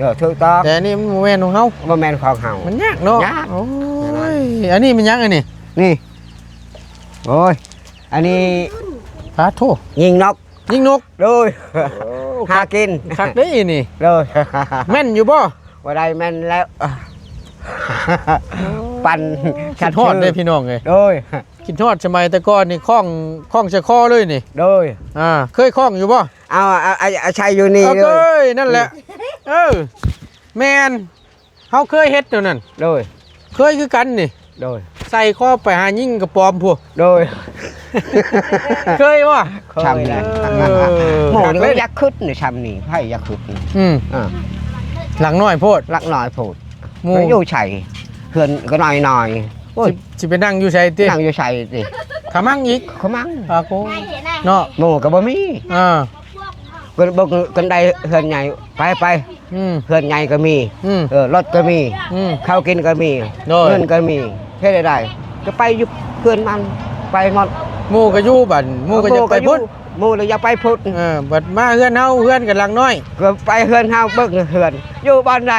เดี๋ยวถูกต้องแต่นี่มันโมเมนต์ของเฮา บ่แม่นของเฮามันยากเนาะ ยาก โอ้ยอันนี้มันยังไงนี่ นี่โอ้ยอันนี้ พาโท ยิงนก ยิงนก โดยหากิน คักได้อีนี่ โดย แม่นอยู่บ่ บ่ได้แม่นแล้วปั่น คิดฮอดได้พี่น้องเลย โดย คิดฮอดสมัยแต่ก่อนนี่คล้องจะคอเลยนี่ โดย เคยคล้องอยู่บ่ เอาชัยอยู่นี่ เค เลย ยนั่นแหละแมนเฮาเคยเฮ็ดเดี๋ยวนั้น โดย เคยคือกันนี่ โดย ใส่ข้อไปหายิ่งกระปอมพวก โดย เคยว่ะ ชำนี่หมูนี่ยักษ์ขึ้นนี่ชำนี่ไผ่ยักษ์ขึ้น หลังน้อยโพด ลักหน่อยโผด หมู ไม่อยู่ชัยเพื่อนก็หน่อยโอ้ย สิไปนั่งอยู่ใส่ติ นั่งอยู่ชัยสิ ขามั่งอีก เขามั่ง อาโกเนาะ หมูก็บ่มี ก็บอกกันได้เฮือนใหญ่ไปเฮือนใหญ่ก็มีรถก็มีข้าวกินก็มีเงินก็มีเฮ็ดได้ก็ไปอยู่เพื่อนมันไปหมด หมู่ก็อยู่บัดหมู่ก็จะไปพุทธ หมู่เลยอย่าไปพุทธ บัดมาเฮือนเฮาเฮือนกันหลังน้อย ก็ไปเฮือนเฮาเบิ่งเฮือนอยู่บ้านใด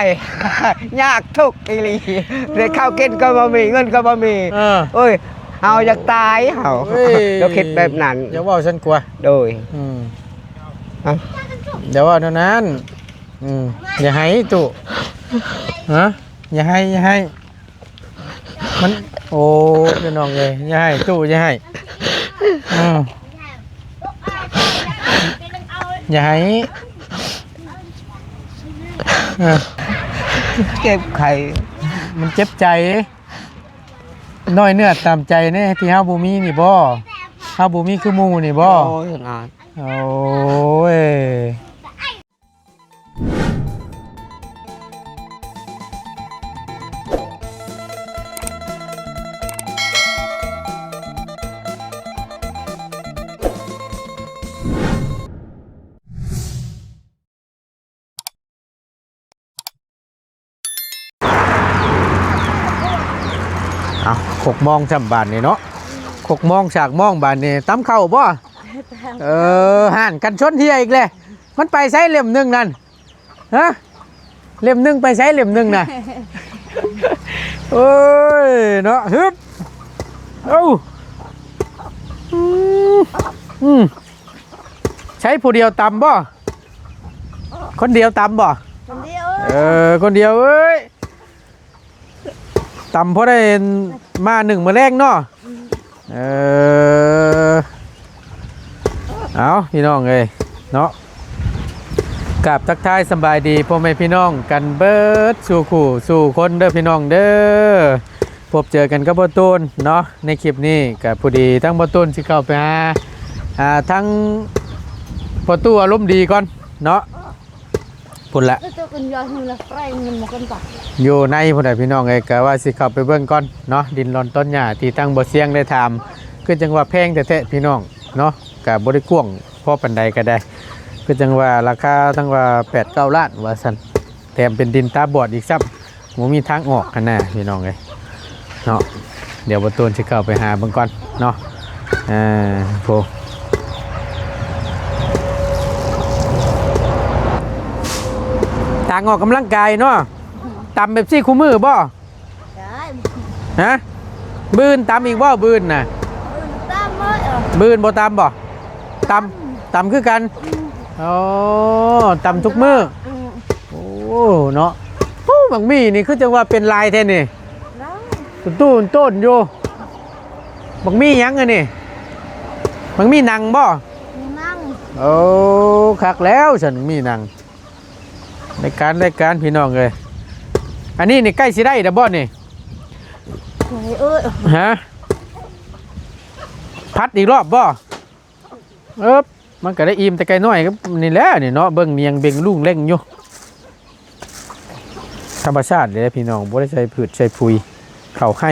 ยากทุกข์อีหลีเรื่องข้าวกินก็บ่มีเงินก็บ่มีโอ้ยเฮาอยากตายเฮาเราคิดแบบนั้น อย่าว่าฉันกลัว โดย เดี๋ยวว่าเท่านั้นอย่าให้ตุฮะอย่าให้มันโอ้พี่น้องเลยอย่าให้ตุอย่าให้อย่าให้เก็บไข่ มันเจ็บใจน้อยเนื้อตามใจเนี่ยที่เฮาบ่มีนี่บ่เฮาบ่มีคือหมู่นี่บ่ โอ้ยน่า โอ้ยเอา6 โมงจำบานนี่เนาะ6 โมงฉากโมงบานนี่ตำเข้าบ่ห่านกันชนเฮียอีกเลยมันไปใช้เล่มหนึ่งนั่นฮะเล่มหนึ่งไปใช้เล่มหนึ่งน่ะโอ้ยเนาะฮึบเอ้าใช้ผู้เดียวตำบ่คนเดียวตำบ่คนเดียวคนเดียวเอ้ยตำเพราะได้มา1 มื้อแรกเนาะเอาพี่น้องเลยเนาะกับทักทายสบายดีพ่อแม่พี่น้องกันเบิดสู่ขู่สู่คนเด้อพี่น้องเด้อพบเจอกันกับบ่ตูนเนาะในคลิปนี้กับพอดีทั้งบ่ตูนสิเข้าไปหาทั้งบ่ตู้อารมณ์ดีก่อนเนาะพุ่นละอยู่ในพุ่นน่ะพี่น้องเอ้ยก็ว่าสิเข้าไปเบิ่งก่อนเนาะดินร้อนต้นหญ้าที่ทั้งบ่เสียงได้ถามคือจังว่าแพงแท้ๆพี่น้องเนาะกับบริกวงพ่อปันใดก็ได้คือจังว่าราคาทั้งว่า8-9 ล้านว่าสันแถมเป็นดินตาบอดอีกซับหมูมีทางออกกันแน่พี่น้องเลยเนาะเดี๋ยวประตูจะเข้าไปหาเบิ่งก่อนเนาะโฟทางออกกำลังกายเนาะตำแบบซี่คู่มือบ่ฮะบืนตำอีกบ่บืนน่ะบืนบ่ตำบ่ตำคือกันอ๋อตำทุกมื้อโอ้เนาะบางมี่นี่คือจังว่าเป็นลายแท้นี่ตู้ต้นอยู่บางมี่ยังไงนี่บางมี่นังบ่นังโอ้คักแล้วฉันมีนังรายการพี่น้องเลยอันนี้นี่ใกล้สิได้แล้วบ่นี่ฮะพัดอีกรอบบ่มันก็ได้อิ่มแต่ไกลน้อยครับนี่แหละนี่เนาะเบิ่งเนียงเบ่งลุ่งเล่งอยู่ธรรมชาติเลยพี่น้องบ่ได้ใช้พืชใช้ปุ๋ยเข้าให้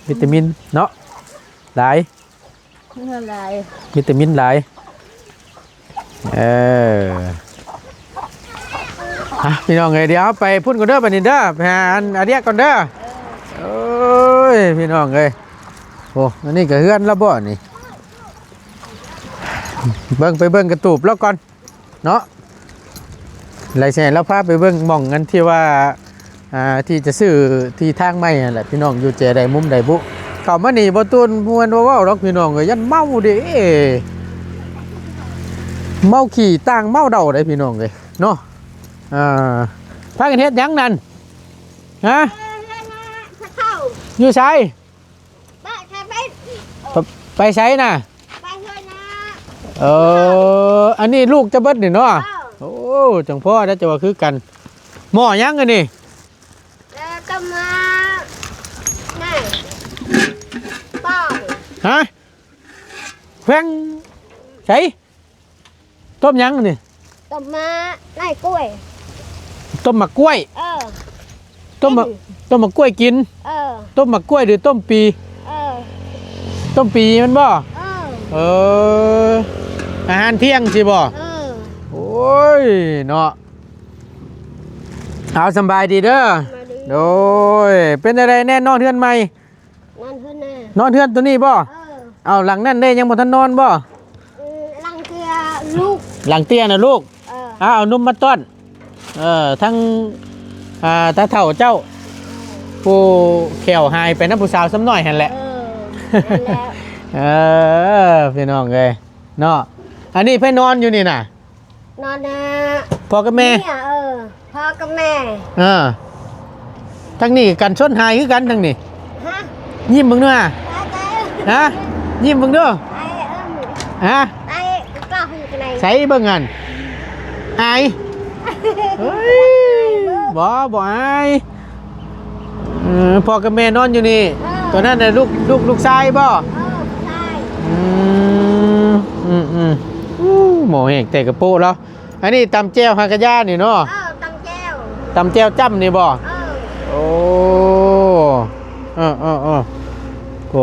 วิตามินเนาะหลายวิตามินหลายพี่น้องเอ้ยเดี๋ยวไปพุ่นก่อนเด้อบัดนี้เด้อไปหาอันเดียก่อนเด้อโอ้ยพี่น้องเอ้ยโอ้อันนี้ก็เฮือนแล้วบ่นี่เบิ่งไปเบิ่งกระตูบแล้วก่อนเนาะ ไรแช่แล้วพาไปเบิ่งหม่องกันที่ว่าที่จะซื้อที่ทางใหม่นั่นแหละพี่น้องอยู่เจใดมุมใดบุเข้ามานี่บ่ตูนมวนบ่เว้าดอกพี่น้องเอ้ยยันเมาเด้เมาขี่ต่างเมาเดาได้พี่น้องเอ้ยเนาะพากันเฮ็ดหยังนั่นฮะอยู่ไสไปไสน่ะอันนี้ลูกจะเบิดนี่เนาะโอ้จังพ่อได้จะว่าคือกันหม้อยังอันนี้ต้มมานี่ป้าฮะแพงใส่ต้มยังอันนี้ต้มมาไล่กล้วยต้มหมักกล้วยต้มหมักกล้วยกินต้มหมักกล้วยหรือต้มปีต้มปีมันบ่อาหารเที่ยงสิบ่โอ้ยเนาะเอาสบายดีเด้อโดยเป็นอะไรแน่นอนเทือนใหม่นอนเทือนตัวนี้บ่เอาหลังนั่นได้ยังบ่ทันนอนบ่หลังเตี้ยลูกหลังเตี้ยนะลูกเอานุ่มมาต้อนทั้งตาเฒ่าเจ้าผู้แขวหายไปน้ำผู้สาวซ้ำหน่อยหั่นแหละพี่น้องเลยเนาะอันนี้เพ่นอนอยู่นี่น่ะนอนพ่อกับแม่พ่อกับแม่ทั้งนี้กันชนหายคือกันทั้งนี้ยิ้มมึงด้วยฮะยิ้มมึงด้วยฮะใส่เบิ่งงันอายเฮ้ยบ่อายพ่อกับแม่นอนอยู่นี่ตัวนั้นน่ะลูกชายบ่หมอเอกแต่กระโปงแล้วอันนี้ตำแจ่วฮากะย่านี่เนาะตำแจ่วจ้ำนี่บ่โอ้โอ้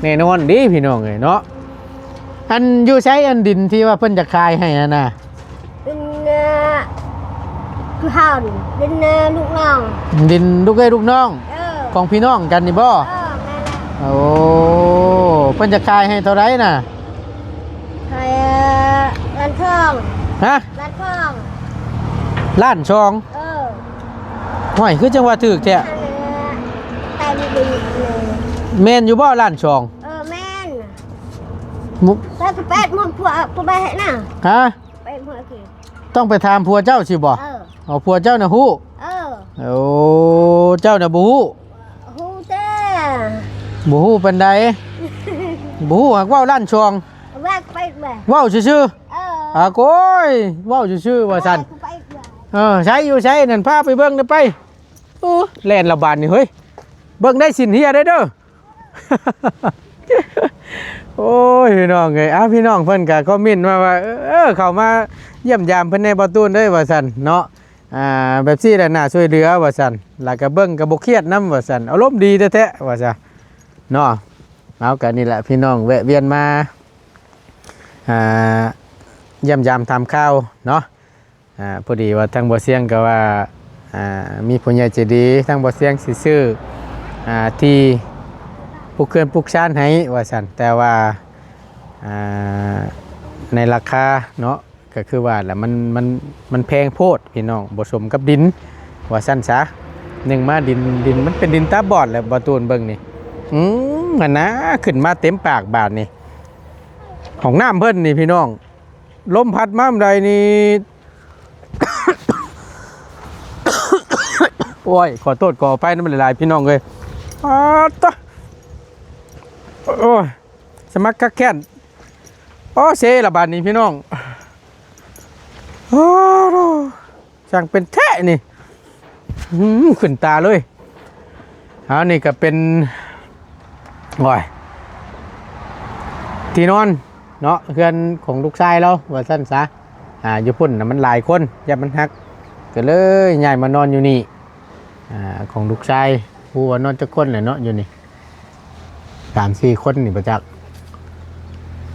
แน่นอนดิพี่น้องเลยเนาะอันอยู่ใช้อันดินที่ว่าเพิ่นจะคายให้นะดินคือห่านดินลูกน้องดินลูกเอ้ยลูกน้องของพี่น้องกันนี่บ่โอ้เพิ่นจะคายให้เท่าไรน่ะร้านทองฮะร้านทองร้านชองห่วยคือจังว่าถึกแท้แต่ดีแม่นอยู่บ่ร้านชองแม่นถ้าจะไปหมดผัวไปให้น่ะฮะไปผัวกี่ต้องไปถามผัวเจ้าสิบ่เอาผัวเจ้าน่ะฮู้โอ้เจ้าน่ะบ่ฮู้ฮู้แท้บ่ฮู้ปานใดบ่ฮู้หักเว้าร้านชองว้าวชื่อโก้ยว้าวชื่อว่าสันใช้อยู่ใช้นั่นพาไปเบิ้งได้ไปแล่นระบาดนี่เฮ้ยเบิ้งได้สินเฮียได้เด้อโอ้ยพี่น้องไงพี่น้องเพิ่นก็คอมเมนต์มาว่าเข้ามาเยี่ยมยามเพิ่นในประตูได้ว่าสันเนาะแบบซี่แหละน่าช่วยเหลือว่าสันแล้วก็เบิ้งก็บ่เครียดนำว่าสันอารมณ์ดีแท้ๆว่าซะเนาะเอากันนี่แหละพี่น้องแวะเวียนมาเยี่ยมยามทำข้าวเนาะพอดีว่าทางบ่อเสียงก็ว่ามีผู้ใหญ่ใจดีทางบ่อเสียงสิซื้อที่ผู้เคลื่อนผู้ชานให้ว่าซั่นแต่ว่าในราคาเนาะก็คือว่าแหละมันแพงโพดพี่น้องบ่สมกับดินว่าซั่นซะ1มาดินมันเป็นดินตาบอดแหละบ่ตูนเบิ่งนี่อันนะขึ้นมาเต็มปากบาดนี่ของน้ำเพิ่นนี่พี่น้องลมพัดมาใดนี่ โอ้ยขอโทษขออภัยน้ำมันหลายพี่น้องเลยตะโอ้ยสมัครคักแค้นเซละบาดนี้พี่น้องช่างเป็นแท้นี่ขึ้นตาเลยนี่ก็เป็นโอ้ยที่นอนเนาะเพื่อนของลูกชายเราว่าสั้นซะอยู่พุ่นนะมันหลายคนอย่ามันฮักก็เลยใหญ่มานอนอยู่นี่ของลูกชายผู้ว่านอนจะคนเลยเนาะอยู่นี่3-4 คนนี่ประจักษ์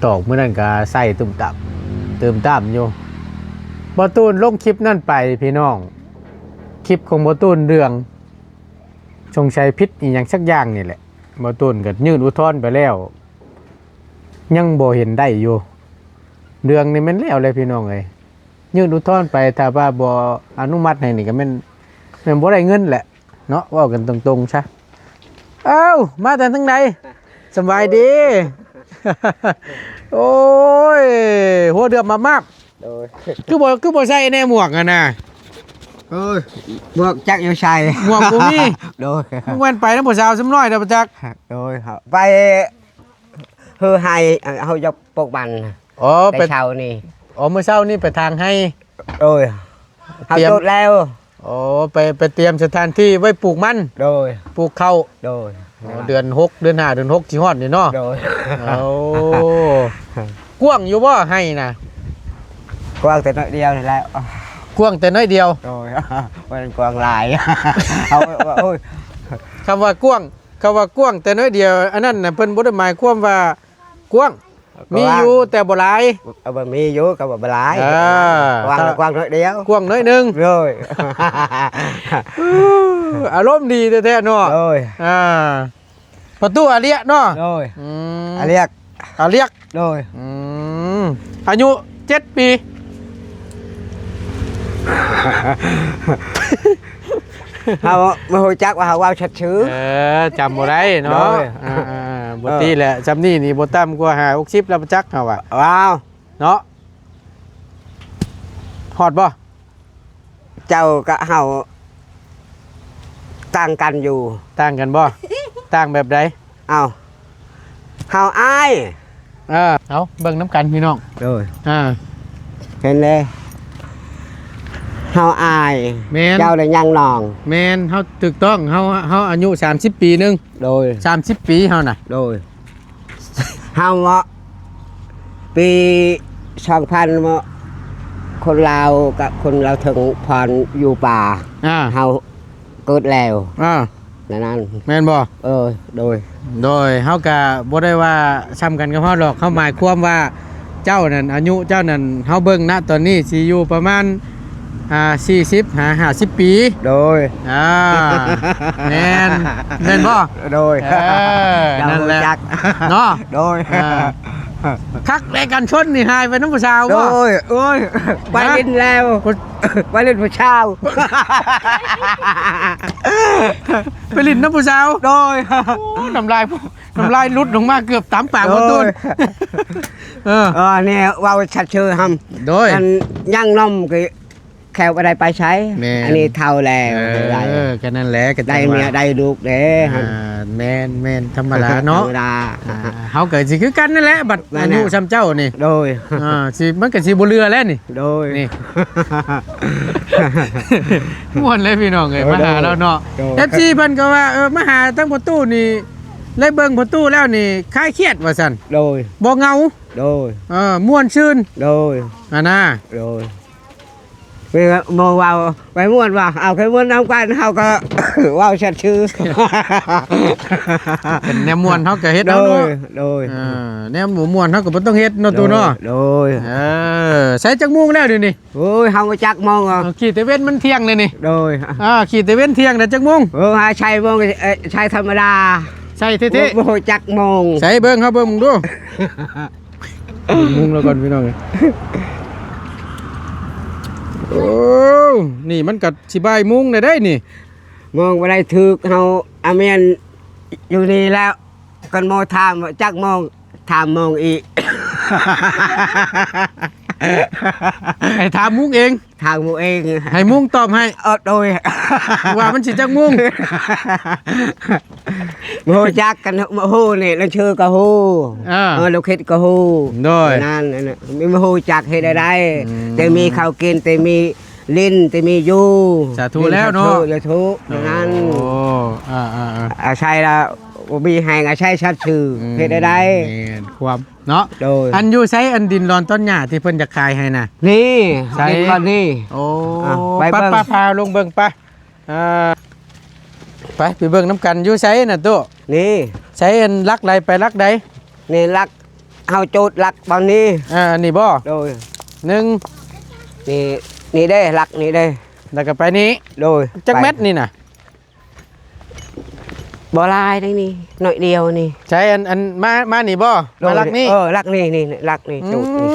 ตอกเมื่อนั้นก็ใส่ตุ่มต่ำอยู่บอตูนลงคลิปนั่นไปพี่น้องคลิปของบอตูนเรื่องชงชัยพิษอีกอย่างสักอย่างนี่แหละบอตูนก็ยื่นอุทธรณ์ไปแล้วยังบ่เห็นได้อยู่เรื่องนี้มันแล้วเลยพี่น้องเลย ยื่นอุทธรณ์ไปถ้าว่าบ่อนุมัติให้นี่ก็แม่นบ่ได้เงินแหละเนาะเว้ากันตรงๆซะเอ้ามาแต่ทางใดสบายดี โอ้ยหัวเดือมมาก โดย คือบ่ใส่แน่หมวกอ่ะนะ เอ้ยบวกจักอยู่ชัย หมวกบ่มี โดย มึงแว่นไปนำผู้สาวซ้ำน้อยเด้อบ่จัก โดยครับไปเฮือให้เฮายกปกบัน อ๋อ ไป ไป เช้านี่ อ๋อมื้อเช้านี่ไปทางให้ โดยเฮา เตรียม จดแล้ว อ๋อไปเตรียมสถานที่ไว้ปลูกมัน โดย ปลูกข้าว โดย อ๋อเดือน6เดือน5เดือน6สิฮอดนี่เนาะ โดย เอากว้างอยู่บ่ให้น่ะ กว้างแต่น้อยเดียวนี่แหละ กว้างแต่น้อยเดียว โดยมันกว้างหลายเอาโอ้ย คำว่ากว้างแต่น้อยเดียวอันนั้นน่ะเพิ่นบ่ได้หมายความว่ากว้างมีอยู่แต่บ่หลาย เอาบะมีอยู่กับบ่หลาย อ่าก ว้างกว้างน้อยเดียว กว้างน้อยหนึง โดย อารมณ์ดีแท้ๆเนาะ โดย ประตูอาเลียเนาะ โดย อืม อันเรียก อาเลียก โดย อืมอายุ7 ปี เฮาบ่ฮู้จักว่าเฮาเว้าชัดชื่อ จำบ่ได้เนาะ โดย บ่ตีแหละจำนี่บ่ต่ำกว่า50แล้วบ่จักเฮาอ่ะ ว้าว เนาะฮอดบ่ เจ้ากับเฮาต่างกันอยู่ ต่างกันบ่ ต่างแบบใด เอาเฮาอาย เอาเบิ่งน้ำกันพี่น้อง โดย อ่า เห็นเลยเฮาอาย แม่น เจ้าได้ยังนอง แม่นเฮาถูกต้องเฮาอายุ30 ปีหนึง โดย 30 ปีเฮาน่ะ โดยเฮาเหมาะปี2000เหมาะคนลาวกับคนลาวถึงพรอยู่ป่า เฮาเกิดแล้ว นั่น แม่นบ่ โดย โดยเฮาก็บ่ได้ว่าซ้ำกันกับเฮาหรอกเฮาหมายความว่าเจ้านั่นอายุเจ้านั่นเฮาเบิ่งณตอนนี้สิอยู่ประมาณ40 50 ปี โดย แม่นบ่ โดย นั่นแหละ จัก เนาะ โดย คักแลกันชนนี่หายไปน้ำผู้สาว โด บ่ ยโอ้ยไปเล่นแล้วไปเล่นผู้ชาว ไปลิ้นน้ำผู้สาว โดย น้ำลายลุดลงมาเกือบตามปากบ่ต้นเนี่ยว่าชัดชื่อท โดย ำอันย่างนมก็แควอะไรไปใช้ แม่น อันนี้เท่าแล้วได้ ก็นั่นแหละก็ ได้เมียได้ลูกเด้ แม่นธรรมดาเนาะ ธรรมดา เฮาก็สิคือกันนั่นแหละบัดอายุซ้ำเจ้านี่ โดย สิมันก็สิบ่เรือแล้วนี่ โดย นี่ ม่วนเลยพี่น้องเอ้ยมาหาเราเนาะ FC เพิ่นก็ว่ามาหาทั้งประตูนี่เลยเบิ่งประตูแล้วนี่คลายเครียดว่าซั่น โดย บ่เหงา โดย ม่วนชื่น โดย น่ะ โดยเวลาโมว่าไปม่วนว่าเอาแค่ม่วนน้ำกันเขาก็ ว่าวชัดชื่อ เป็นแนวม่วนเฮาก็เฮ็ด โด เอาเนาะ ยโดย แนวบ่ม่วนเฮาก็บ่ต้องเฮ็ดเนาะตูเนาะ โดย ใส่จักมุงแล้วเดี๋ยวนี้ โอ้ยเขาก็จักมองอ่ะ ขี่แต่เว้นมันเที่ยงเลยนี่ โดย ขี่แต่เว้นเที่ยงแล้วจักมุง หาชัยมองชัยธรรมดา ใส่เท่ โมจักมอง ๆใส่เบิ่งครับเบิ่งมึงดู มุงแล้วก่อนพี่น้องโอ้นี่มันกัดสิบายมุงได้นี่ มองไปได้ถือเขาอาเมนอยู่นี่แล้วกันโมถามจักมองถามมองอีก ให้ถามมุงเอง ทางมูเอง ให้มุงตอบให้ โดย ว่ามันสิจักมุง โมจักกันโมฮูนี่นั่นชื่อก็ฮูลูกคิดก็ฮู โดย นั่นไม่โมฮูจักให้ได้แต่มีข้าวกินแต่มีลิ้นแต่มีอยู่ สาธุแล้วเนาะ สาธุนั่น โอ้ใช่ละมีแห่งใช่ชัดชื่อให้ได้ ความเนาะ โดย อันอยู่ใช้อันดินรอนต้นหญ้าที่เพิ่นจะขายให้น่ะ นี่ ใช่ ก่อนนี่ โอ้ ไปเบิ่ง ป้าพาลงเบิ่งป้าไปเบิ่งน้ำกันอยู่ใช้น่ะตู้ นี่ ใช้อันลักใดไปลักใด นี่รักเฮาโจดรักบางนี้ อันนี้บ่ โดย หนึ่ง นี่ได้รักนี่ได้ แล้วก็ไปนี้ โดย จักเม็ดนี่น่ะ บ่ลายได้นี่หน่อยเดียวนี่ ใช้อันมานี่บ่มาลักนี่ รักนี่รักนี่โจดนี่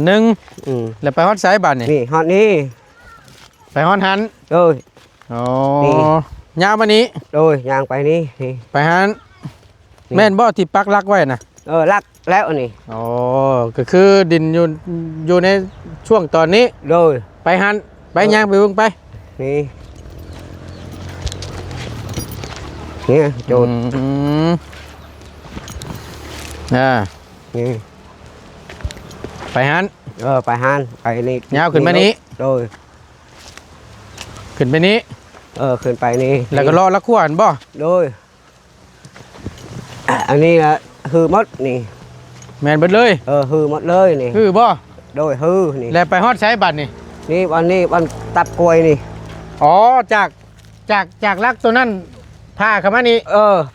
หนึ่ง อืม แล้วไปฮอดสายบัตรนี่ นี่ฮอดนี้ ไปฮอดหัน โดย อ๋อ นี่ ยาวมานี้ โดยย่างไปนี่นี่ ไปหัน นี่ แม่นบ่ที่ปักหลักไว้นะ รักแล้วนี่ อ๋อก็คือดินอยู่ในช่วงตอนนี้ โดย ไปหันไปย่างไปเบิ่งไป นี่นี่โจทย์ อืมอ่า นี่ ไปหัน ไปหานไปนี่ ยาวขึ้นมานี้ โดย ขึ้นไปนี้ ขึ้นไปนี่ แล้วก็รอละขวานบ่ โดยอันนี้นะฮือหมดนี่ แม่นเบิดเลย ฮือหมดเลยนี่ คือบ่ โดยฮือนี่ แล้วไปฮอดใช้บัตรนี่ นี่วันตับกล้วยนี่ อ๋อจากลักตัวนั้นพาเข้ามานี่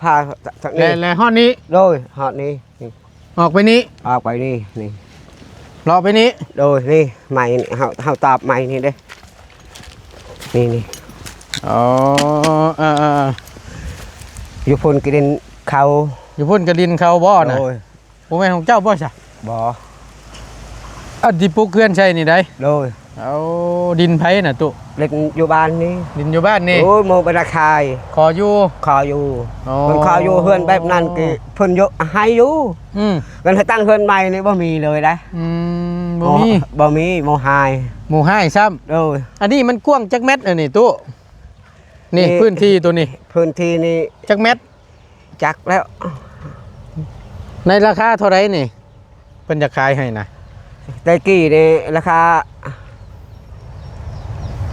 พาจากนี้ แล้วฮอดนี้ โดยหอดนี้นี่ ออกไปนี้ ออกไปนี่นี่ รอไปนี้ โดยนี่ใหม่นี่เฮาตอบใหม่นี่เด้นี่ อ๋ออยู่พุ่นกินเขา อยู่พุ่นกระดินเขาบ่น่ะ โดย บ่แม่นของเจ้าบ่ซะ บ่ อันที่ปลูกเขื่อนใช่นี่ได้ โดย เอาดินไผน่ะตุ เล่นอยู่บ้านนี่ ดินอยู่บ้านนี่ โอ้ยโมบราคาย ขออยู่ คออยู่ อ๋อ มันคออยู่เฮือนแบบนั้นคือเพิ่นยกให้อยู่ อืม กันให้ตั้งเฮือนใหม่นี่บ่มีเลยได้ บ่มี บ่มีโมหาย หมู่ให้ซ้ำ โดย อันนี้มันกว้างจักเม็ดอันนี้ตุนี่ นี่ พื้นที่ตัวนี้ พื้นที่นี่ จักเม็ด จักแล้ว ในราคาเท่าไหร่นี่เพิ่นจะขายให้นะ แต่กี้นี่ราคา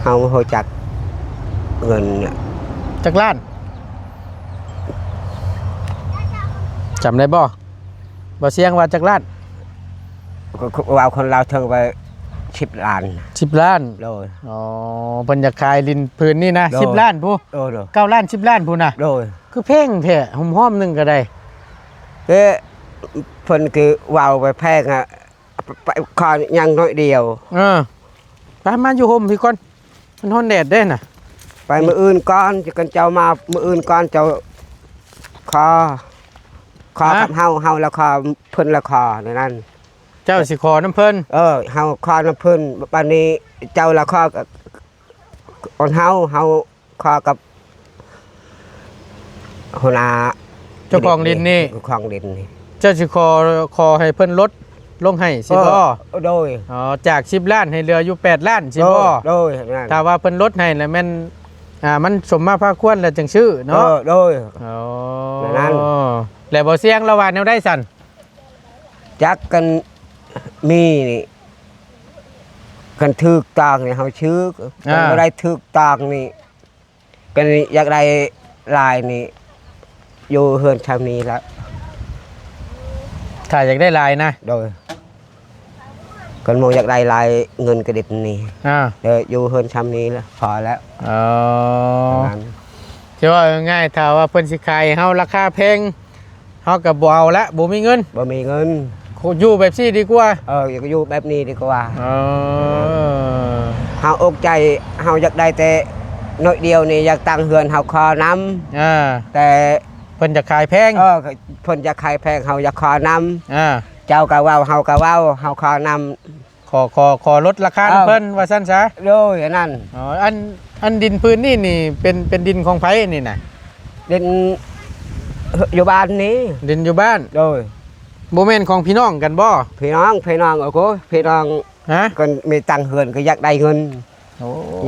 เฮาโหจักเงินเนี่ย จักล้านจำได้บ่เสียงว่าจักล้าน ก็ว่าคนเราวเทิงไป10 ล้าน 10 ล้าน โดย อ๋อเพิ่นจะขายดินพื้นนี่นะ โดย 10 ล้านผู้ โดย 9 ล้าน10 ล้านผู้น่ะ โดย คือเพ่งแท้หอมๆหนึงก็ได้ เอ้เพิ่นคือว่าวไปแพงอ่ะไปขอยังน้อยเดียว ไปมาอยู่ห่มพี่ก่อนมันฮ้อนแดดเด้น่ะ ไปมื้ออื่นก่อนจะกันเจ้ามามื้ออื่นก่อนเจ้าขอกับเฮาแล้วขอเพิ่นแล้วขอในนั้น เจ้าสิขอน้ำเพิ่น เฮาขอน้ำเพิ่นบัดนี้เจ้าแล้วขอกับคนเฮาขอกับหัวหน้า เจ้าของดินนี่ เจ้าของดินนี่ เจ้าสิขอให้เพิ่นลดลงให้สิบ่ โดย อ๋อจาก10 ล้านให้เหลืออยู่8 ล้านสิบ่ โดยนั่น ถ้าว่าเพิ่นลดให้แล้วแม่นมันสมมาภาคควรแล้วจังชื่อเนาะ โดย อ๋อ แบบนั้น แล้วบ่เสียงละว่าแนวได้สั่น จักกันมีนี่กันถึกตางนี่เฮาชื่อกันบ่ได้ถึกตางนี่กันอยากได้ลายนี่อยู่เฮือนชามนี้แล้ว ถ้าอยากได้ลายนะ โดยกันโมอยากได้ลายเงินกระดิบนี่ เดี๋ยวอยู่เฮือนชามนี้แล้วพอแล้ว อ๋อ นั้น สิว่าง่ายๆถ้าว่าเพิ่นสิขายให้เฮาราคาแพงเฮาก็บ่เอาละบ่มีเงิน บ่มีเงิน อยู่แบบซี่ดีกว่า อยากอยู่แบบนี้ดีกว่า อ๋อ เฮาอกใจเฮาอยากได้แต่น้อยเดียวนี่อยากตั้งเฮือนเฮาขอนำแต่ เพิ่นจะขายแพง เพิ่นจะขายแพงเฮาอยากขอนำ เจ้าก็เว้าเฮาก็เว้าเฮาขอนำ ขอลดราคาเพิ่นว่าซั่นซะ โดยอันนั้น อ๋ออันดินพื้นนี่เป็นดินของไผนี่น่ะ ดินอยู่บ้านนี้ ดินอยู่บ้าน โดย บ่แม่นของพี่น้องกันบ่ พี่น้องโอ้โหพี่น้อง ฮะ ก็มีตังค์เฮือนก็อยากได้เงิน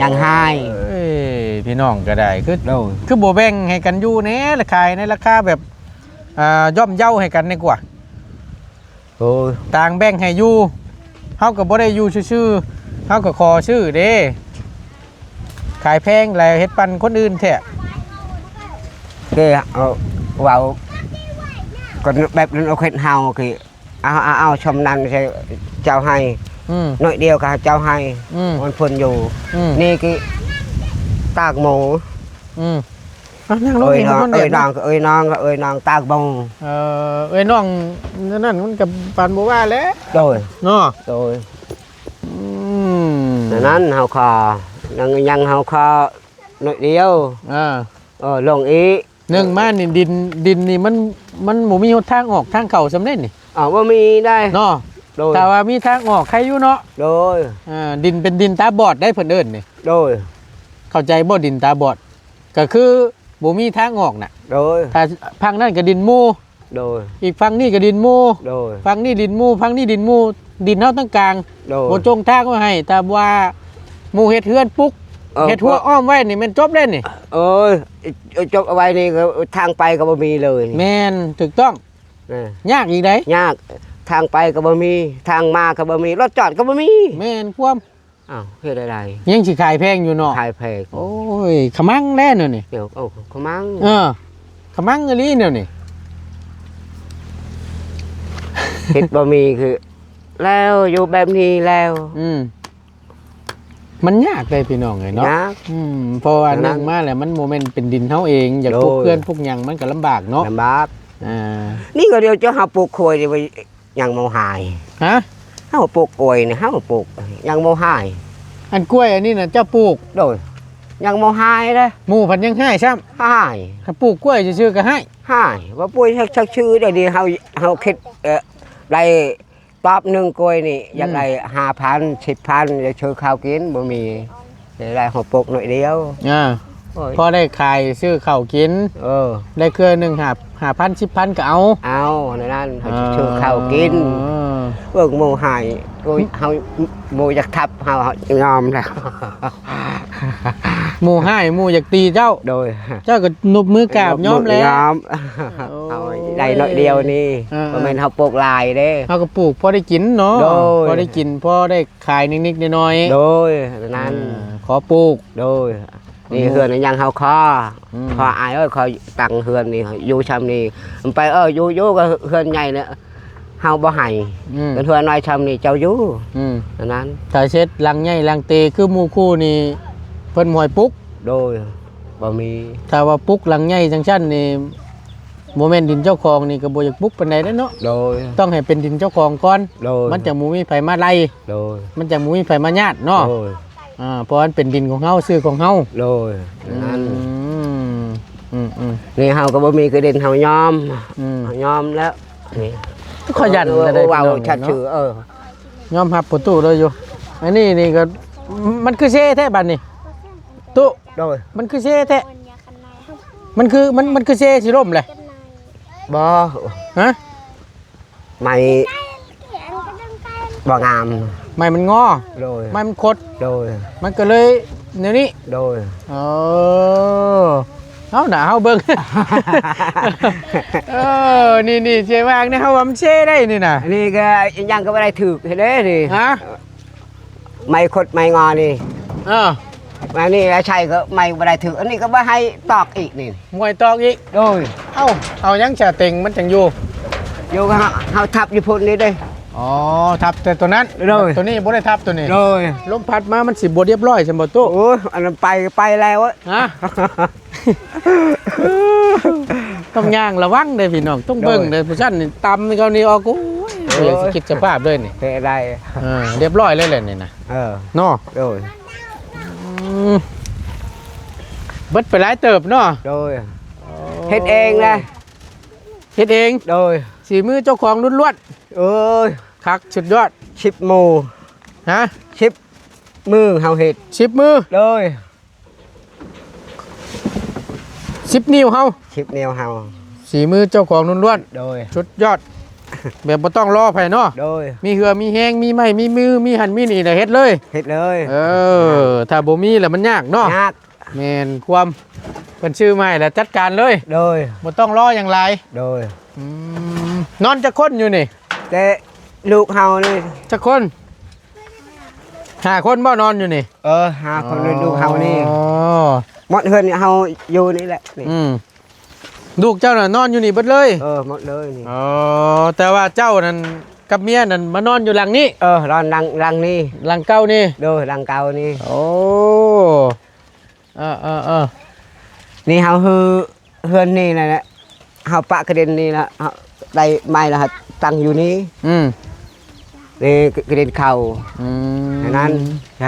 ยังให้ เอ้ยพี่น้องก็ได้คือ โดย คือบ่แบ่งให้กันอยู่แหน่ละขายในราคาแบบย่อมเยาให้กันดีกว่า โอ้ย ต่างแบ่งให้อยู่เฮาก็บ่ได้อยู่ชื่อๆเฮาก็ขอชื่อเด้ขายแพงแล้วเฮ็ดปันคนอื่นแท้ เด้เอาเว้าก็แบบนั้นเอาเฮ็ดเฮาคือเอาชมนั้นใช่เจ้าให้น้อยเดียวก็เจ้าให้มันเพิ่นอยู่นี่คือตากหมู นั่งลงเองคนเดียว น้องตากบง น้องนั่นมันกับปานบ่ว่าแล้ว โดย เนาะ โดยนั้นเฮาคอยังเฮาคอน้อยเดียวลงอีหนึ่งมานี่ดินนี่มันบ่มีหนทางออกทางเข้าสำเร็จนี่บ่มีได้เนาะ โดย แต่ว่ามีทางออกใครอยู่เนาะ โดย ดินเป็นดินตาบอดได้เพิ่นเอิ้นนี่ โดย เข้าใจบ่ดินตาบอดก็คือบ่มีทางออกน่ะ โดย ถ้าฝั่งนั้นก็ดินหมู่ โดย อีกฝั่งนี้ก็ดินหมู่ โดย ฝั่งนี้ดินหมู่ฝั่งนี้ดินหมู่ดินเฮาตั้งกลาง โดย บ่จงทางไว้ให้แต่ว่าหมู่เฮ็ดเฮือนปุ๊กเฮ็ดหัวอ้อมไว้นี่มันจบได้นี่ เอ้ยจบเอาไว้นี่ก็ทางไปก็บ่มีเลย แม่นถูกต้อง นี่ ยากอีกได้ ยากทางไปก็บ่มีทางมาก็บ่มีรถจอดก็บ่มี แม่นความ อ้าวเฮ็ดได้ ยังสิขายแพงอยู่เนาะ ขายแพง โอ้ยขมังแน่เนาะนี่ เดี๋ยวเอาขมัง ขมังอีหลีเนี่ยนี่ เฮ็ดบ่มีคือ แล้วอยู่แบบนี้แล้ว มันยากเลยพี่น้องเลยเนาะ ยาก เพราะว่าหนึ่งมาแล้วมันโมเมนต์เป็นดินเฮาเองอยากปลูก โดย เพื่อนปลูกหยังมันก็ลำบากเนาะ ลำบาก อ่า นี่ก็เดี๋ยวจะหาปลูกโคยนี่ไปยังบ่หาย ฮะ เฮาปลูกกล้วยนี่เฮาปลูกยังบ่หาย อันกล้วยอันนี้น่ะเจ้าปลูก โดยยังบ่หายเด้อ หมู่พันยังให้ซ้ หาย ำถ้าปลูกกล้วยซื่อๆก็ให้ หายว่าปุ้ยชักชื่อเดี๋ยวนี้เฮาคิดได้ตอบหนึ่งกล้วยนี่อยากได้5,000 10,000จะช่วยข้าวกินบ่มีได้หัวปลูกหน่อยเดียว โอ้ย พอได้ขายซื้อข้าวกิน ได้เครือหนึ่ง5,000 10,000ก็เอา เอาในนั้นเขาจะช่วยข้าวกินเบิ่งหมู่หายโอ้ยเฮาหมู่อยากทับเฮายอมแล้ว หมู่ให้หมู่อยากตีเจ้า โดย เจ้าก็นบมือกราบยอมแล้ว ยอมเอาได้หน่อยเดียวนี่บ่แม่นเฮาปลูกหลายเด้ เขาก็ปลูกพอได้กินเนาะ โดย พอได้กินพอได้ขายนิดๆหน่อยๆ โดยนั้น ขอปลูก โดยนี่เฮือนยังเฮาคอ อืม พออายคอยตั้งเฮือนนี่อยู่ชำนี่มันไปอยู่ก็เฮือนใหญ่เนี่ยเฮาบ่ให้เป็นเฮือนน้อยชำนี่เจ้าอยู่นั้น ถ้าเช็ดลังใหญ่ลังเตคือหมู่คู่นี่เพิ่นหวยปุ๊ก โดยบ่มี ถ้าว่าปุ๊กลังใหญ่จังซั่นนี่โมเมนต์ดินเจ้าของนี่ก็บ่อยากปุ๊กปานใดเด้อเนาะ โดย ต้องให้เป็นดินเจ้าของก่อน โดย มันจะบ่มีไผมาไล่ โดย มันจะบ่มีไผมาญาติเนาะ โดย เพราะมันเป็นดินของเฮาชื่อของเฮา โดยนั้น อืม นี่เฮาก็บ่มีกระเด็นเฮายอม อืม เฮายอมแล้วนี่ ขยันได้ เว้า พี่น้อง ชัด เนาะ ชื่อย อมรับประตูเลยอยู่อันนี้นี่ก็มันคือเช่แท้บัดนี้ตุ โดย มันคือเช่แท้มันคือเช่สิล่มเลย บ่ ฮะ ไม่บ่งาม ไม้มันงอ โดย ไม้มันคด โดย มันก็เลยเดี๋ยวนี้ โดย เอาหนาเฮาเบิ่ง นี่เช่วางนี่เฮาว่ามันเช่ได้นี่น่ะ อันนี้ก็ยังก็ไม่ได้ถือเด้นี่ ฮะ ไม่คดไม่งอนี่ เออ อันนี้ใช่ก็ไม่ได้ถืออันนี้ก็ไม่ให้ตอกอีกนี่ มวยตอกอีก โดย เอายังจะเต็งมันจังอยู่ โยกเขาทับอยู่พุ่นนี่เด้ อ๋อทับแต่ตัวนั้น โดย ตัวนี้บ่ได้ทับตัวนี้ โดย ลมพัดมามันสิบ่เรียบร้อยใช่บ่ตู้ โอ้ยอันนั้นไปแล้วอะ ฮะ ต้องย่างระวังเด้อพี่น้องต้องเบิ่งเด้อผู้ชั้นนี่ตำนี่เขานี่ออกโอ้ยอยากสิคิดสภาพเลยนี่ เฮ็ดได้ เรียบร้อยเลยแหละนี่นะ เนาะ โดย เบิดไปหลายเติบเนาะ โดยเฮ็ดเองนะ เฮ็ดเอง โดย สีมือเจ้าของล้วน เอ้ย ๆคักสุดยอด 10 หมู่ ฮะ 10 มือเฮาเฮ็ด 10 มือ โดย 10 นิ้วเฮา 10 แนวเฮา สีมือเจ้าของล้วน โดย ๆสุดยอด แบบบ่ต้องรอไผเนาะ โดย มีเหือมีแห้งมีไม้มีมือมีหันมีนี่น่ะเฮ็ดเลย เฮ็ดเลย ถ้าบ่มีแล้วมันยากเนาะ ยาก แม่นความเป็นชื่อใหม่แล้วจัดการเลย โดย บ่ต้องรออย่างไร โดย นอนจะคนอยู่นี่ แต่ลูกเฮานี่ จะคน5 คนบ่นอนอยู่นี่ หาคนเลยลูกเฮานี่ อ๋อ หมดเฮือนเฮาอยู่นี่แหละนี่ ลูกเจ้าน่ะนอนอยู่นี่เบิดเลย หมดเลยนี่ อ๋อแต่ว่าเจ้านั่นกับเมียนั่นมานอนอยู่หลังนี้ ร้อนรังนี่ หลังเก่านี่ โดยรังเก่านี่ โอ้ นี่เฮาเฮือนนี่แหละเฮาปะกระเด็นนี่ละเฮาได้ไม้ละตั้งอยู่นี่นี่กระเด็นเข่าอันนั้น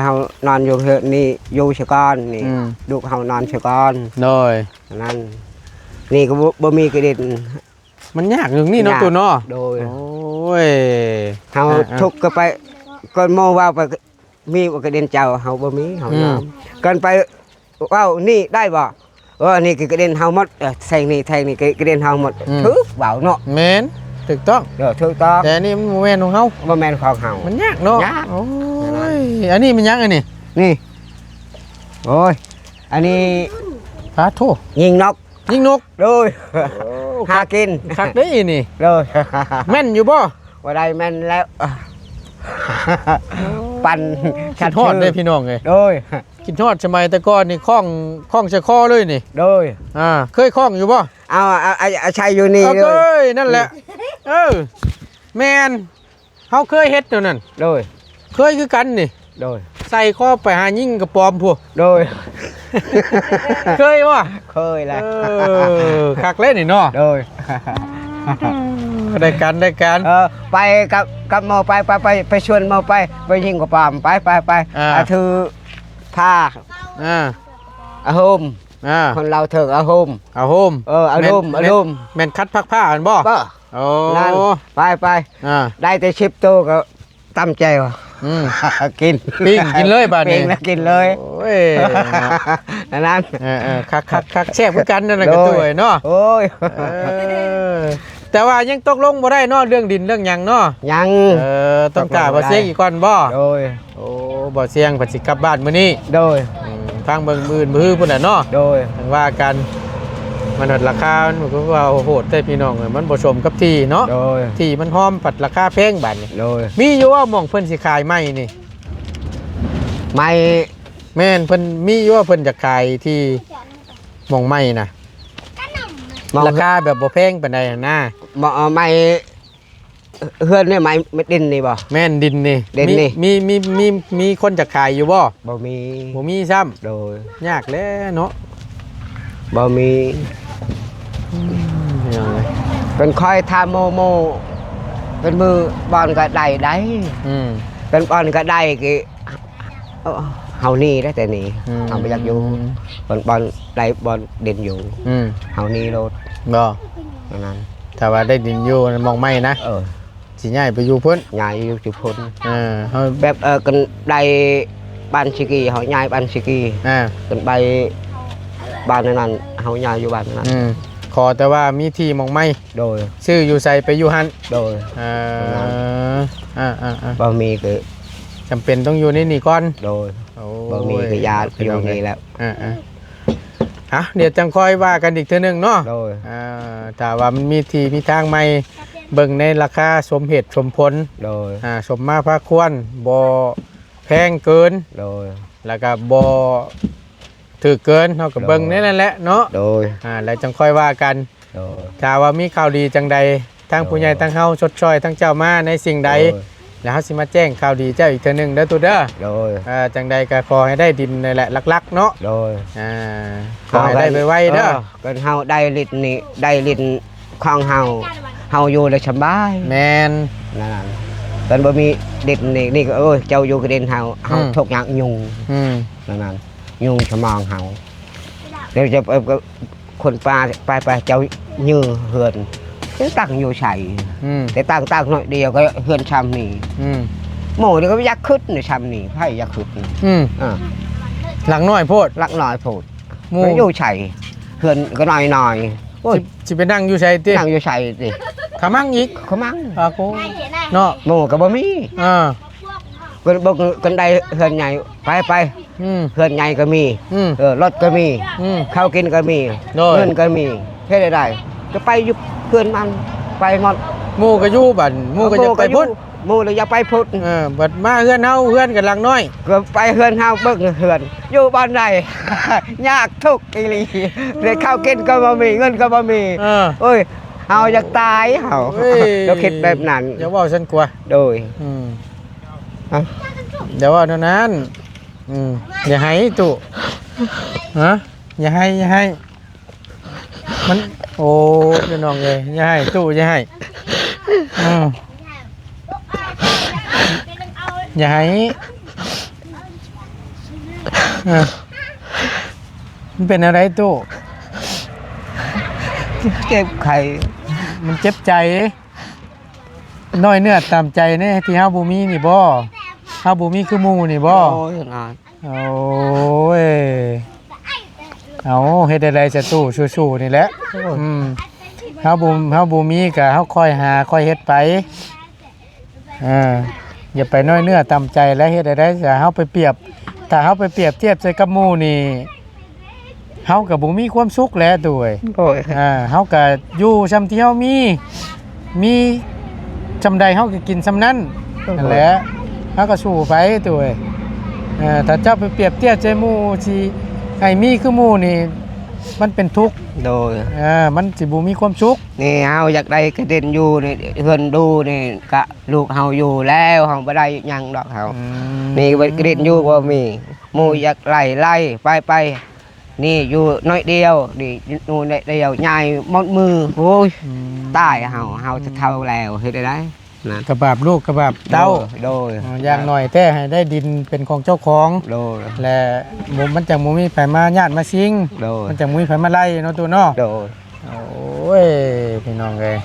เฮานอนอยู่เฮือนนี่อยู่เชก้อนนี่ลูกเฮานอนเชก้อน โดย อันนั้นนี่ก็บ่มีกระเด็น มันยากอย่างนี้เนาะ ยาก ตัวเนาะ โดย โอ้ ย เฮาทุกข์ก็ไปก่อนโมว่าไปมีบ่กระเด็นเจ้าเฮาบ่มีเฮายอมก่อนไปว้าวนี่ได้บ่นี่คือกระเด็นเฮาหมดแทงนี่กระเด็นเฮาหมดถือเว้าเนาะ แม่นถูกต้อง ถูกต้อง แต่อันนี่มันบ่แม่นของเฮา บ่แม่นของเฮา มันยากเนาะ ยาก โอ้ยอันนี้มันยังอันนี้ นี่โอ้ยอันนี้ พาโท ยิงนก ยิงนก โดยหากิน คักได้นี่ โดย แม่นอยู่บ่ ว่าได้แม่นแล้วปั่น คิดฮอดได้พี่น้องเอ้ย โดย คิดฮอดสมัยแต่ก่อนนี่คล้องใส่คอเลยนี่ โดย เคยคล้องอยู่บ่ เอาชัยอยู่นี่ เอา เล เค ย ยนั่นแหละแม่นเฮาเคยเฮ็ดตัวนั้น โดย เคยคือกันนี่ โดย ใส่คอไปหายิงกระปอมพวก โดย เคยบ่ เคยแล้ว คักเล่นนี่เนาะ โดย ได้กันไปกับหมอไปชวนหมอไปยิงกับปามไปถือผ้าอาโฮมคนเราเถอะอาโฮม เอาโฮม อาโฮม แม่นคัดพักผ้าอันบ่ โอ้ นั่นไปได้แต่ชิปโตก็ตั้มใจว่ะกิน ปิ้งกินเลยบาดนี้ ปิ้งแล้วกินเลย โอ้ย นั่นคักแซ่บเหมือนกันนั่นน่ะก็ตัวเนาะ โอ้ย แต่ว่ายังตกลงบ่ได้เนาะเรื่องดินเรื่องหยังเนาะ ยัง ต้องกล้าบ่เสียงอีกก่อนบ่ โดย โอ้บ่เสียงเพิ่นสิกลับบ้านมื้อนี้ โดย ทางเบิ่งมื้อมื้อพุ่นน่ะเนาะ โดย ว่ากันมันราคามันก็ว่าโหดแต่พี่น้องมันบ่สมกับที่เนาะ โดย ที่มันหอมปัดราคาแพงบัดนี้ โดย มีอยู่ว่าหม่องเพิ่นสิขายไม้นี่ ไม่ แม่นเพิ่นมีอยู่ว่าเพิ่นจะขายที่หม่องไม้น่ะราคาแบบบ่แพงปานใดนะ ไม่เฮือนนี่ไม่ดินนี่บ่ แม่นดินนี่ ดินนี่ มีคนจะขายอยู่บ่ บ่มี บ่มีซ้ำ โดย ยากแล้วเนาะ บ่มีเป็นคอยทาโมเป็นมือบอลก็ได้ เป็นบอลก็ได้กี่เฮานี่ได้แต่นี่เฮาไม่อยากอยู่บอลได้บอลเด่นอยู่เฮานี่โลด บ่ นั้น ถ้าว่าได้ดินอยู่มองไม่นะสิย้ายไปอยู่เพิ่น ย้ายอยู่จุพ้น เฮา แบบกันได้บ้านชิกีเฮาย้ายบ้านชิกีกันไปบ้านนั้นเฮาย้ายอยู่บ้านนั้น ขอแต่ว่ามีที่มองไม่ โดย ซื้ออยู่ใส่ไปอยู่หัน โดยบ่มีก็ จำเป็นต้องอยู่ในนี่ก่อน โดยบ่มีก็ยาอยู่นี่แล้วเดี๋ยวจังค่อยว่ากันอีกเทื่อนึงเนาะ โดยถ้าว่ามันมีที่มีทางใหม่เบิ่งในราคาสมเหตุสมผล โดยสมมาพาควรบ่แพงเกิน โดย แล้วก็บ่ถือเกินเฮาก็เบิ่งนั่นแหละเนาะ โดยแล้วจังค่อยว่ากันถ้าว่ามีข่าวดีจังใดทางผู้ใหญ่ทางเฮาชดช้อยทางเจ้ามาในสิ่งใดแล้วเฮาสิมาแจ้งข่าวดีเจ้าอีกเทื่อนึงเด้อตุเด้อโดยจังใดก็ขอให้ได้ดินนี่แหละลักๆเนาะโดยขอให้ได้ไวๆเด้อเป็นเฮาได้ลิ้นนี่ได้ลิ้นของเฮาอยู่ได้สบายแม่นนั่นเป็นบ่มีดินนี่ก็เจ้าอยู่กับดินเฮาทุกอย่างยุงนั่นยุงสมองเฮาเดี๋ยวจะคนปลาไปเจ้ายื้อเฮือนตั้งอยู่ใส่แต่ตั้งหน่อยเดียวก็เฮือนชำนี่หมูนี่ก็ยักขึ้นในชำนี่ไผ่ยักขึ้นหลังน้อยโพดหลังน้อยโพดไม่อยู่ใส่เฮือนก็น้อยสิไปนั่งอยู่ใส่ตินั่งอยู่ใส่ติขมังอีกขมังโอ้เนาะหมูก็บ่มีกันได้เฮือนใหญ่ไปเฮือนใหญ่ก็มีรถก็มีข้าวกินก็มีเงินก็มีเฮ็ดได้ก็ไปอยู่เพื่อนมันไปหมดหมู่ก็อยู่บัดหมู่ก็จะไปพุทธหมู่เลยอย่าไปพุทธบัดมาเฮือนเฮาเฮือนกันหลังน้อยก็ไปเฮือนเฮาเบิ่งเฮือนอยู่บ้านใดยากทุกข์อีหลีได้ข้าวกินก็บ่มีเงินก็บ่มีโอ้ยเฮาอยากตายเฮาเราคิดแบบนั้นอย่าว่าฉันกลัวโดยเดี๋ยวว่าเท่านั้นอย่าให้ตุอย่าให้มันโอ้เดี๋ยวน้องเลยอย่าให้ตู้อย่าให้อย่าให้มันเป็นอะไรตู้เจ็บไข้มันเจ็บใจ น้อยเนื้อตามใจเนี่ยที่เฮาบ่มีนี่บ่เฮาบ่มีคือหมู่นี่บ่ โอ้ยนาน โอ้ยเอาเฮ็ดอะไรจะตู้สู้ๆนี่แหละเฮาบ่มีก็เฮาค่อยหาค่อยเฮ็ดไปอย่าไปน้อยเนื้อตามใจแล้วเฮ็ดอะไรจะเฮาไปเปรียบถ้าเฮาไปเปรียบเทียบใส่กับหมู่นี่เฮาก็บ่มีความสุขแล้วตู้เอ้ย โอ้ย เฮาก็อยู่ซำที่เฮามีซำใดเฮาก็กินซำนั้นนั่นแหละเฮาก็สู้ไปตู้เอ้ยถ้าเจ้าไปเปรียบเทียบใจหมู่ที่ให้มีคือหมู่นี่มันเป็นทุกข์ โดย มันสิบ่มีความสุข นี่เฮาอยากได้กระเด็นอยู่นี่เพิ่นดูนี่กะลูกเฮาอยู่แล้วเฮาบ่ได้หยังดอกเฮานี่กระเด็นอยู่บ่มีหมู่อยากไล่ไปนี่อยู่น้อยเดียวนี่นู่นน้อยเดียวใหญ่หมดมือโอ้ยตายเฮาจะเท่าแล้วเฮ็ดได้นั่น กระบาบลูกกระบาบเต้า โดย อย่างหน่อยแต่ให้ได้ดินเป็นของเจ้าของ โดย และมันจังบ่มีไผมาญาติมาซิง โดย มันจังบ่มีไผมาไล่เนาะตัวเนาะ โดย โอ้ยพี่น้องเอ้ย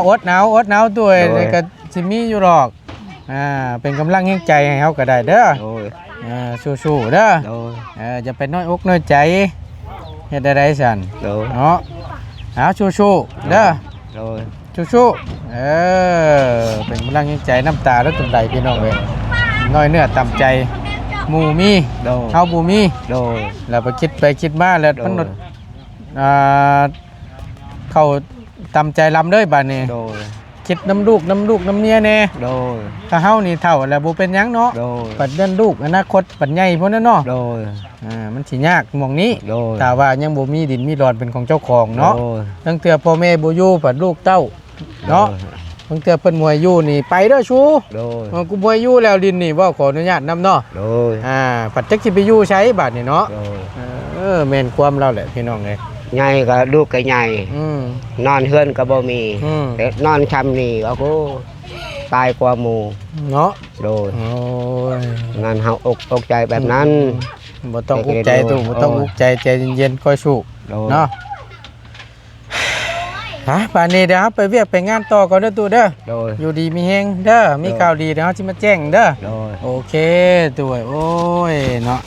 อดหนาวตัวเอ้ย โดย ก็สิมีอยู่หรอกเป็นกำลังแห่งใจให้เฮาก็ได้เด้อ โดย สู้ๆเด้อ โดย จะไปน้อยอกน้อยใจเฮ็ดได้ซั่น โดย เนาะสู้ๆเด้อ โดย สู้ๆเป็นกำลังแห่งใจน้ำตาแล้วตุ่มใดพี่น้องเอ้ยน้อยเนื้อต่ำใจหมู่มี โดย เฮาบ่มี โดย แล้วไปคิดมาแล้วมันหนดเข้าต่ำใจลำเด้อบัดนี้ โดย คิดน้ำลูกน้ำเมียแน่ โดย ถ้าเฮานี่เฒ่าแล้วบ่เป็นหยังเนาะ โดย ปัดเดือนลูกอนาคตปัดใหญ่พวกนั้นเนาะ โดย มันสิยากหม่องนี้ โดย แต่ว่ายังบ่มีดินมีรอนเป็นของเจ้าของเนาะ โดย ตั้งแต่พ่อแม่บ่อยู่ปัดลูกเต้าเนาะบางเทื่อเพิ่นมวยอยู่นี่ไปเด้อชู โดย กูมวยอยู่แล้วดินนี่ว่าขออนุญาตนำเนาะ โดย ปัดจักสิไปอยู่ใช้บัดนี่เนาะ โดย แม่นความเราแหละพี่น้องเอ้ย ใหญ่ก็ลูกก็ใหญ่ นอนเฮือนก็บ่มี แต่นอนช้ำนี่ก็โอ้ตายกว่าหมู่ เนาะ โดย โอ้ย งานเฮาอกใจแบบนั้น บ่ต้องอุกใจตู่บ่ต้องอุกใจใจเย็นๆค่อยสู้ โดย เนาะป่านนี้เดี๋ยวเราไปเวียกไปงานต่อก่อนเด้อตู่เด้อ โดย อยู่ดีมีเฮงเด้อมีข่าวดีเดี๋ยวเราสิมาแจ้งเด้อ โดย โอเคตู่โอ้ยเนาะ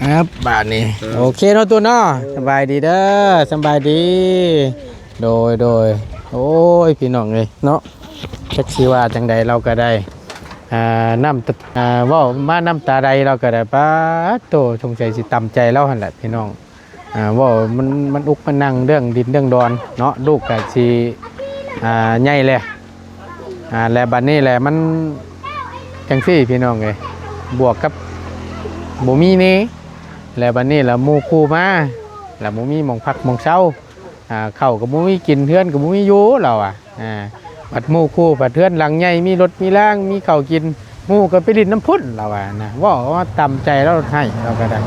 ครับป่านนี้โอเคเนาะตู่เนาะสบายดีเด้อสบายดีโดยโอ้ยพี่น้องเอ้ยเนาะจักสิว่าจังใดเราก็ได้น้ำว่ามาน้ำตาใดเราก็ได้ป้าโตสงสัยสิตำใจเราหั่นแหละพี่น้องว่ามันอุกมันนั่งเรื่องดินเรื่องดอนเนาะลูกก็สิใหญ่เลยและบัดนี้แหละมันจังซี่พี่น้องเอ้ยบวกกับบ่มีนี่และบัดนี้ละหมู่คู่มาแล้วบ่มีหม่องพักหม่องเช้าเข้าก็บ่มีกินเฮือนก็บ่มีอยู่เราบัดหมู่คู่บัดเทือนหลังใหญ่มีรถมีล่างมีข้าวกินหมู่ก็ไปดินน้ำพุ่นเรานะว่าตำใจเราให้เราก็ได้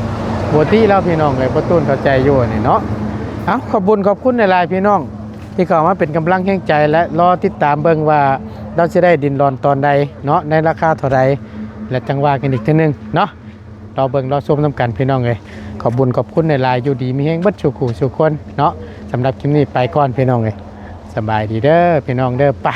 ปกติเราพี่น้องไอ้ประตูนเข้าใจอยู่นี่เนาะขอบคุณในลายพี่น้องที่เข้ามาเป็นกำลังแห่งใจและรอติดตามเบิ่งว่าเราจะได้ดินรอนตอนใดเนาะในราคาเท่าใดและจังว่ากันอีกทีนึงเนาะรอเบิ่งรอชมนำกันพี่น้องเลยขอบคุณในลายอยู่ดีมีแห่งบัดสุขุสุคนเนาะสำหรับคลิปนี้ไปก่อนพี่น้องเลยสบายดีเด้อพี่น้องเด้อไป